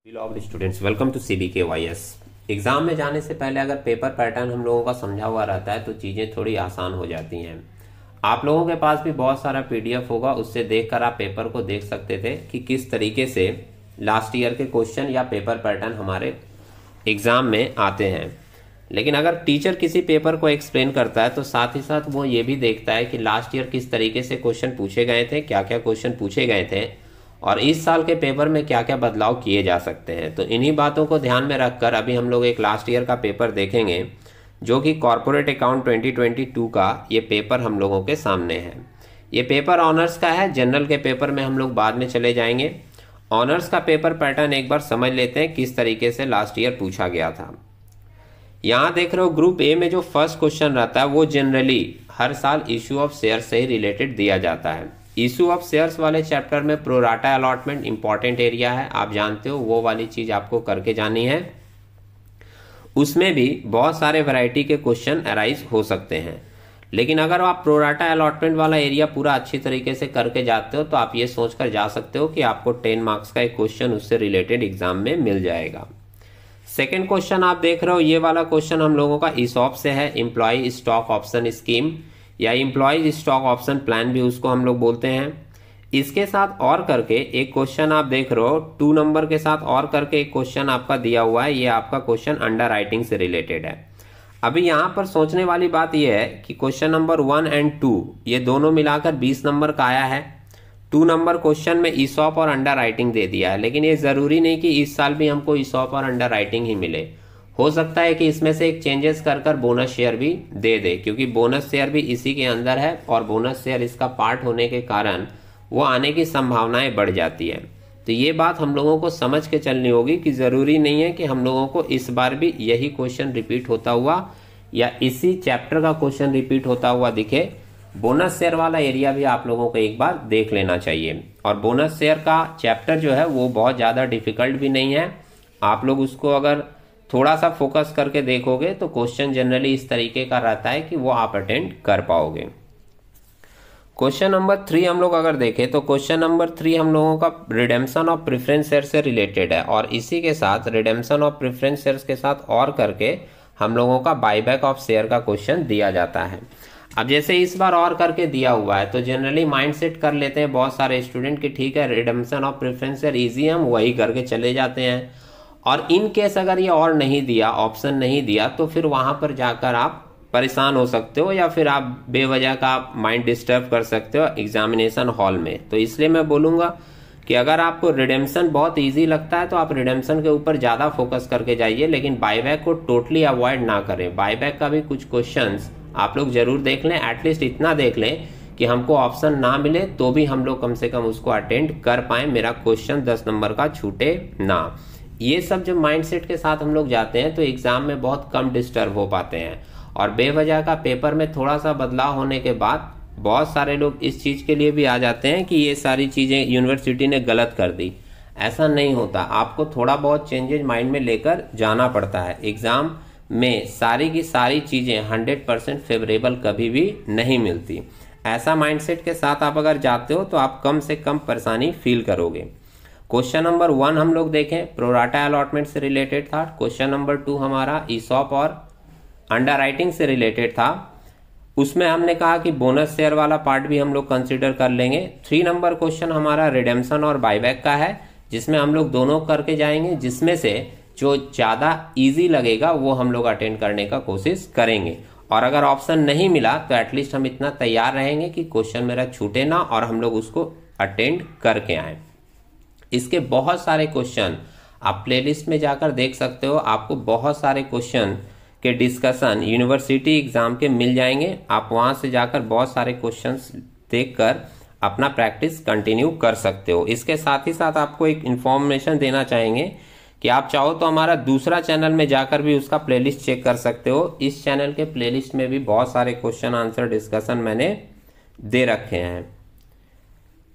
Hello students, welcome to CBKYS। Exam में जाने से पहले अगर पेपर पैटर्न हम लोगों का समझा हुआ रहता है तो चीज़ें थोड़ी आसान हो जाती हैं। आप लोगों के पास भी बहुत सारा PDF होगा, उससे देखकर आप पेपर को देख सकते थे कि किस तरीके से लास्ट ईयर के क्वेश्चन या पेपर पैटर्न हमारे एग्ज़ाम में आते हैं। लेकिन अगर टीचर किसी पेपर को एक्सप्लेन करता है तो साथ ही साथ वो ये भी देखता है कि लास्ट ईयर किस तरीके से क्वेश्चन पूछे गए थे, क्या क्या क्वेश्चन पूछे गए थे और इस साल के पेपर में क्या क्या बदलाव किए जा सकते हैं। तो इन्हीं बातों को ध्यान में रखकर अभी हम लोग एक लास्ट ईयर का पेपर देखेंगे जो कि कॉर्पोरेट अकाउंट 2022 का ये पेपर हम लोगों के सामने है। ये पेपर ऑनर्स का है, जनरल के पेपर में हम लोग बाद में चले जाएंगे। ऑनर्स का पेपर पैटर्न एक बार समझ लेते हैं किस तरीके से लास्ट ईयर पूछा गया था। यहाँ देख रहे हो ग्रुप ए में जो फर्स्ट क्वेश्चन रहता है वो जनरली हर साल इशू ऑफ शेयर से ही रिलेटेड दिया जाता है। इशू ऑफ शेयर्स वाले चैप्टर में प्रोराटा अलॉटमेंट इंपॉर्टेंट एरिया है, आप जानते हो, वो वाली चीज आपको करके जानी है। उसमें भी बहुत सारे वैरायटी के क्वेश्चन अराइज हो सकते हैं, लेकिन अगर आप प्रोराटा अलॉटमेंट वाला एरिया पूरा अच्छी तरीके से करके जाते हो तो आप ये सोचकर जा सकते हो कि आपको 10 मार्क्स का एक क्वेश्चन उससे रिलेटेड एग्जाम में मिल जाएगा। सेकेंड क्वेश्चन आप देख रहे हो, ये वाला क्वेश्चन हम लोगों का ESOP से है, एम्प्लॉय स्टॉक ऑप्शन स्कीम या एम्प्लॉयज स्टॉक ऑप्शन प्लान भी उसको हम लोग बोलते हैं। इसके साथ और करके एक क्वेश्चन आप देख रहे हो, 2 नंबर के साथ और करके एक क्वेश्चन आपका दिया हुआ है। ये आपका क्वेश्चन अंडर राइटिंग से रिलेटेड है। अभी यहाँ पर सोचने वाली बात यह है कि क्वेश्चन नंबर 1 और 2 ये दोनों मिलाकर 20 नंबर का आया है। 2 नंबर क्वेश्चन में ESOP और अंडर राइटिंग दे दिया है, लेकिन ये जरूरी नहीं कि इस साल भी हमको ESOP और अंडर राइटिंग ही मिले। हो सकता है कि इसमें से एक चेंजेस कर बोनस शेयर भी दे दे, क्योंकि बोनस शेयर भी इसी के अंदर है और बोनस शेयर इसका पार्ट होने के कारण वो आने की संभावनाएं बढ़ जाती है। तो ये बात हम लोगों को समझ के चलनी होगी कि जरूरी नहीं है कि हम लोगों को इस बार भी यही क्वेश्चन रिपीट होता हुआ या इसी चैप्टर का क्वेश्चन रिपीट होता हुआ दिखे। बोनस शेयर वाला एरिया भी आप लोगों को एक बार देख लेना चाहिए। और बोनस शेयर का चैप्टर जो है वो बहुत ज्यादा डिफिकल्ट भी नहीं है। आप लोग उसको अगर थोड़ा सा फोकस करके देखोगे तो क्वेश्चन जनरली इस तरीके का रहता है कि वो आप अटेंड कर पाओगे। क्वेश्चन नंबर 3 हम लोग अगर देखें तो क्वेश्चन नंबर 3 हम लोगों का रिडेम्पशन ऑफ प्रेफरेंस शेयर से रिलेटेड है और इसी के साथ रिडेम्पशन ऑफ प्रेफरेंस शेयर्स के साथ और करके हम लोगों का बाईबैक ऑफ शेयर का क्वेश्चन दिया जाता है। अब जैसे इस बार और करके दिया हुआ है तो जनरली माइंड सेट कर लेते हैं बहुत सारे स्टूडेंट कि ठीक है, redemption of preference share easy है, हम वही करके चले जाते हैं। और इन केस अगर ये और नहीं दिया, ऑप्शन नहीं दिया, तो फिर वहां पर जाकर आप परेशान हो सकते हो या फिर आप बेवजह का माइंड डिस्टर्ब कर सकते हो एग्जामिनेशन हॉल में। तो इसलिए मैं बोलूंगा कि अगर आपको रिडेम्पशन बहुत इजी लगता है तो आप रिडेम्पशन के ऊपर ज्यादा फोकस करके जाइए, लेकिन बाईबैक को टोटली अवॉइड ना करें। बाईबैक का भी कुछ क्वेश्चंस आप लोग जरूर देख लें, एटलीस्ट इतना देख लें कि हमको ऑप्शन ना मिले तो भी हम लोग कम से कम उसको अटेंड कर पाए, मेरा क्वेश्चन 10 नंबर का छूटे ना। ये सब जब माइंडसेट के साथ हम लोग जाते हैं तो एग्जाम में बहुत कम डिस्टर्ब हो पाते हैं और बेवजह का पेपर में थोड़ा सा बदलाव होने के बाद बहुत सारे लोग इस चीज के लिए भी आ जाते हैं कि ये सारी चीजें यूनिवर्सिटी ने गलत कर दी। ऐसा नहीं होता, आपको थोड़ा बहुत चेंजेस माइंड में लेकर जाना पड़ता है। एग्जाम में सारी की सारी चीजें 100% फेवरेबल कभी भी नहीं मिलती। ऐसा माइंडसेट के साथ आप अगर जाते हो तो आप कम से कम परेशानी फील करोगे। क्वेश्चन नंबर 1 हम लोग देखें, प्रोराटा अलॉटमेंट से रिलेटेड था। क्वेश्चन नंबर 2 हमारा ESOP और अंडर राइटिंग से रिलेटेड था। उसमें हमने कहा कि बोनस शेयर वाला पार्ट भी हम लोग कंसीडर कर लेंगे। 3 नंबर क्वेश्चन हमारा रिडेम्पशन और बाईबैक का है, जिसमें हम लोग दोनों करके जाएंगे, जिसमें से जो ज्यादा इजी लगेगा वो हम लोग अटेंड करने का कोशिश करेंगे। और अगर ऑप्शन नहीं मिला तो एटलीस्ट हम इतना तैयार रहेंगे कि क्वेश्चन मेरा छूटे ना और हम लोग उसको अटेंड करके आए। इसके बहुत सारे क्वेश्चन आप प्लेलिस्ट में जाकर देख सकते हो, आपको बहुत सारे क्वेश्चन के डिस्कशन यूनिवर्सिटी एग्जाम के मिल जाएंगे। आप वहां से जाकर बहुत सारे क्वेश्चंस देखकर अपना प्रैक्टिस कंटिन्यू कर सकते हो। इसके साथ ही साथ आपको एक इन्फॉर्मेशन देना चाहेंगे कि आप चाहो तो हमारा दूसरा चैनल में जाकर भी उसका प्लेलिस्ट चेक कर सकते हो। इस चैनल के प्लेलिस्ट में भी बहुत सारे क्वेश्चन आंसर डिस्कशन मैंने दे रखे हैं।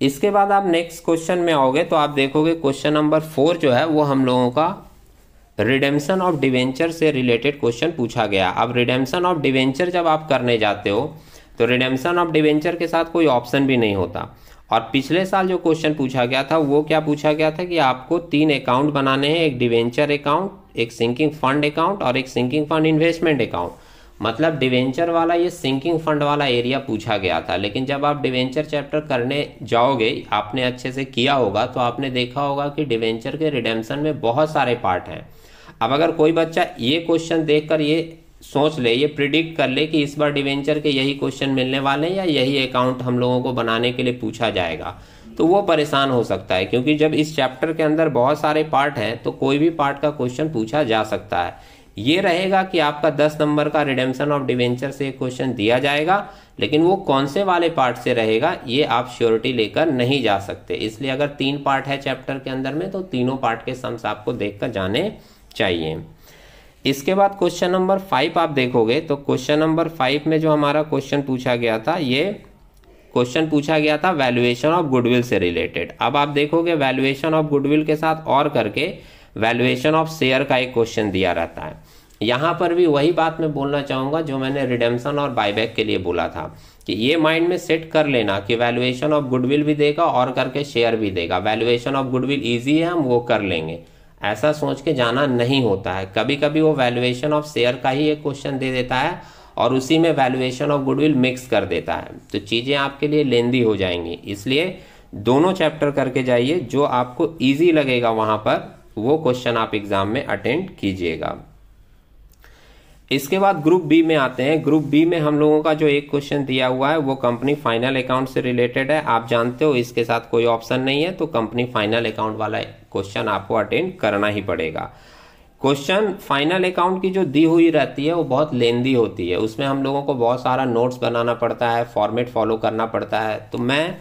इसके बाद आप नेक्स्ट क्वेश्चन में आओगे तो आप देखोगे क्वेश्चन नंबर 4 जो है वो हम लोगों का रिडेम्पशन ऑफ डिवेंचर से रिलेटेड क्वेश्चन पूछा गया। अब रिडेम्पशन ऑफ डिवेंचर जब आप करने जाते हो तो रिडेम्पशन ऑफ डिवेंचर के साथ कोई ऑप्शन भी नहीं होता और पिछले साल जो क्वेश्चन पूछा गया था वो क्या पूछा गया था कि आपको 3 अकाउंट बनाने हैं, एक डिवेंचर अकाउंट, एक सिंकिंग फंड अकाउंट और एक सिंकिंग फंड इन्वेस्टमेंट अकाउंट। मतलब डिवेंचर वाला ये सिंकिंग फंड वाला एरिया पूछा गया था, लेकिन जब आप डिवेंचर चैप्टर करने जाओगे, आपने अच्छे से किया होगा तो आपने देखा होगा कि डिवेंचर के रिडेम्पशन में बहुत सारे पार्ट हैं। अब अगर कोई बच्चा ये क्वेश्चन देखकर ये सोच ले, ये प्रिडिक्ट कर ले कि इस बार डिवेंचर के यही क्वेश्चन मिलने वाले हैं या यही अकाउंट हम लोगों को बनाने के लिए पूछा जाएगा, तो वो परेशान हो सकता है, क्योंकि जब इस चैप्टर के अंदर बहुत सारे पार्ट हैं तो कोई भी पार्ट का क्वेश्चन पूछा जा सकता है। ये रहेगा कि आपका 10 नंबर का रिडेम्पशन ऑफ डिवेंचर से क्वेश्चन दिया जाएगा, लेकिन वो कौन से वाले पार्ट से रहेगा ये आप श्योरिटी लेकर नहीं जा सकते। इसलिए अगर 3 पार्ट है चैप्टर के अंदर में तो तीनों पार्ट के सम्स आपको देखकर जाने चाहिए। इसके बाद क्वेश्चन नंबर 5 आप देखोगे तो क्वेश्चन नंबर 5 में जो हमारा क्वेश्चन पूछा गया था, ये क्वेश्चन पूछा गया था वैल्यूएशन ऑफ गुडविल से रिलेटेड। अब आप देखोगे वैल्यूएशन ऑफ गुडविल के साथ और करके वैल्यूएशन ऑफ शेयर का एक क्वेश्चन दिया रहता है। यहाँ पर भी वही बात मैं बोलना चाहूँगा जो मैंने रिडेम्पशन और बायबैक के लिए बोला था कि ये माइंड में सेट कर लेना कि वैल्यूएशन ऑफ गुडविल भी देगा और करके शेयर भी देगा। वैल्यूएशन ऑफ गुडविल ईजी है, हम वो कर लेंगे, ऐसा सोच के जाना नहीं होता है। कभी कभी वो वैल्यूएशन ऑफ शेयर का ही एक क्वेश्चन दे देता है और उसी में वैल्यूएशन ऑफ गुडविल मिक्स कर देता है, तो चीज़ें आपके लिए लेंदी हो जाएंगी। इसलिए दोनों चैप्टर करके जाइए, जो आपको ईजी लगेगा वहाँ पर वो क्वेश्चन आप एग्जाम में अटेंड कीजिएगा। इसके बाद ग्रुप बी में आते हैं। ग्रुप बी में हम लोगों का जो एक क्वेश्चन दिया हुआ है वो कंपनी फाइनल अकाउंट से रिलेटेड है। आप जानते हो इसके साथ कोई ऑप्शन नहीं है, तो कंपनी फाइनल अकाउंट वाला क्वेश्चन आपको अटेंड करना ही पड़ेगा। क्वेश्चन फाइनल अकाउंट की जो दी हुई रहती है वो बहुत लेंदी होती है, उसमें हम लोगों को बहुत सारा नोट्स बनाना पड़ता है, फॉर्मेट फॉलो करना पड़ता है। तो मैं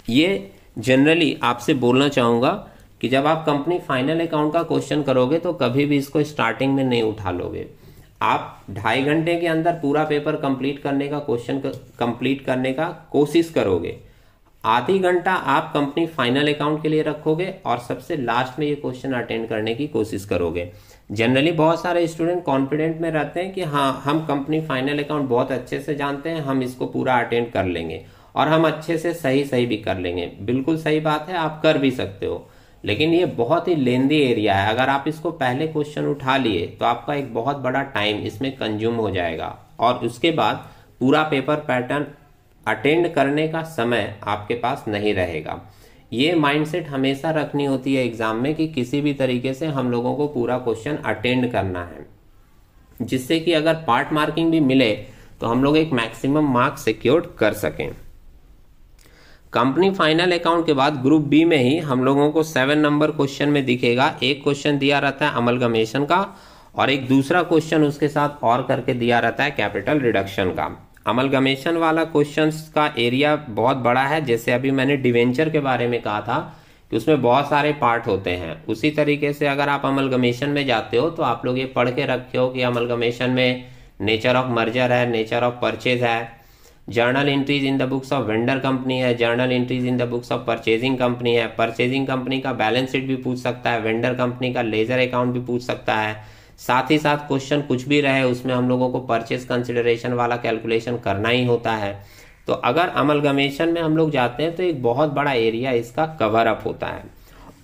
ये जनरली आपसे बोलना चाहूँगा कि जब आप कंपनी फाइनल अकाउंट का क्वेश्चन करोगे तो कभी भी इसको स्टार्टिंग में नहीं उठा लोगे। आप 2.5 घंटे के अंदर पूरा पेपर कंप्लीट करने का कंप्लीट करने का कोशिश करोगे, आधी घंटा आप कंपनी फाइनल अकाउंट के लिए रखोगे और सबसे लास्ट में ये क्वेश्चन अटेंड करने की कोशिश करोगे। जनरली बहुत सारे स्टूडेंट कॉन्फिडेंट में रहते हैं कि हाँ, हम कंपनी फाइनल अकाउंट बहुत अच्छे से जानते हैं, हम इसको पूरा अटेंड कर लेंगे और हम अच्छे से सही भी कर लेंगे। बिल्कुल सही बात है, आप कर भी सकते हो, लेकिन ये बहुत ही लेंदी एरिया है। अगर आप इसको पहले क्वेश्चन उठा लिए तो आपका एक बहुत बड़ा टाइम इसमें कंज्यूम हो जाएगा और उसके बाद पूरा पेपर पैटर्न अटेंड करने का समय आपके पास नहीं रहेगा। ये माइंडसेट हमेशा रखनी होती है एग्जाम में कि किसी भी तरीके से हम लोगों को पूरा क्वेश्चन अटेंड करना है, जिससे कि अगर पार्ट मार्किंग भी मिले तो हम लोग एक मैक्सिमम मार्क सिक्योर कर सकें। कंपनी फाइनल अकाउंट के बाद ग्रुप बी में ही हम लोगों को 7 नंबर क्वेश्चन में दिखेगा, एक क्वेश्चन दिया रहता है अमलगमेशन का और एक दूसरा क्वेश्चन उसके साथ और करके दिया रहता है कैपिटल रिडक्शन का। अमलगमेशन वाला क्वेश्चंस का एरिया बहुत बड़ा है, जैसे अभी मैंने डिवेंचर के बारे में कहा था कि उसमें बहुत सारे पार्ट होते हैं। उसी तरीके से अगर आप अमलगमेशन में जाते हो तो आप लोग ये पढ़ के रखे हो कि अमलगमेशन में नेचर ऑफ मर्जर है, नेचर ऑफ परचेज है, journal entries in the books of vendor company है, journal entries in the books of purchasing company है। परचेजिंग कंपनी का बैलेंस शीट भी पूछ सकता है, वेंडर कंपनी का लेजर अकाउंट भी पूछ सकता है। साथ ही साथ क्वेश्चन कुछ भी रहे उसमें हम लोगों को परचेज कंसिडरेशन वाला कैलकुलेशन करना ही होता है। तो अगर अमलगमेशन में हम लोग जाते हैं तो एक बहुत बड़ा एरिया इसका कवर अप होता है।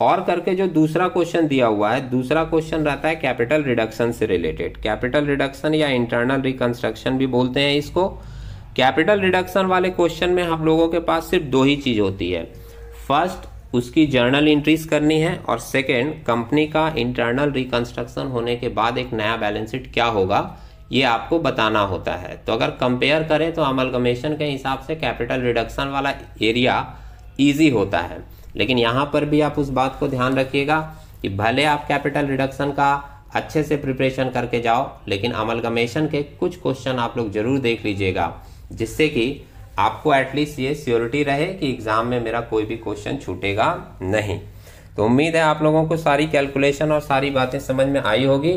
और करके जो दूसरा क्वेश्चन दिया हुआ है, दूसरा क्वेश्चन रहता है कैपिटल रिडक्शन से रिलेटेड। कैपिटल रिडक्शन या इंटरनल रिकंस्ट्रक्शन भी बोलते हैं इसको। कैपिटल रिडक्शन वाले क्वेश्चन में हम लोगों के पास सिर्फ 2 ही चीज होती है, फर्स्ट उसकी जर्नल एंट्रीज करनी है और सेकेंड कंपनी का इंटरनल रिकंस्ट्रक्शन होने के बाद एक नया बैलेंस शीट क्या होगा ये आपको बताना होता है। तो अगर कंपेयर करें तो अमलगमेशन के हिसाब से कैपिटल रिडक्शन वाला एरिया इजी होता है, लेकिन यहाँ पर भी आप उस बात को ध्यान रखिएगा कि भले आप कैपिटल रिडक्शन का अच्छे से प्रिपरेशन करके जाओ, लेकिन अमलगमेशन के कुछ क्वेश्चन आप लोग जरूर देख लीजिएगा, जिससे कि आपको एटलीस्ट ये श्योरिटी रहे कि एग्जाम में मेरा कोई भी क्वेश्चन छूटेगा नहीं। तो उम्मीद है आप लोगों को सारी कैलकुलेशन और सारी बातें समझ में आई होगी।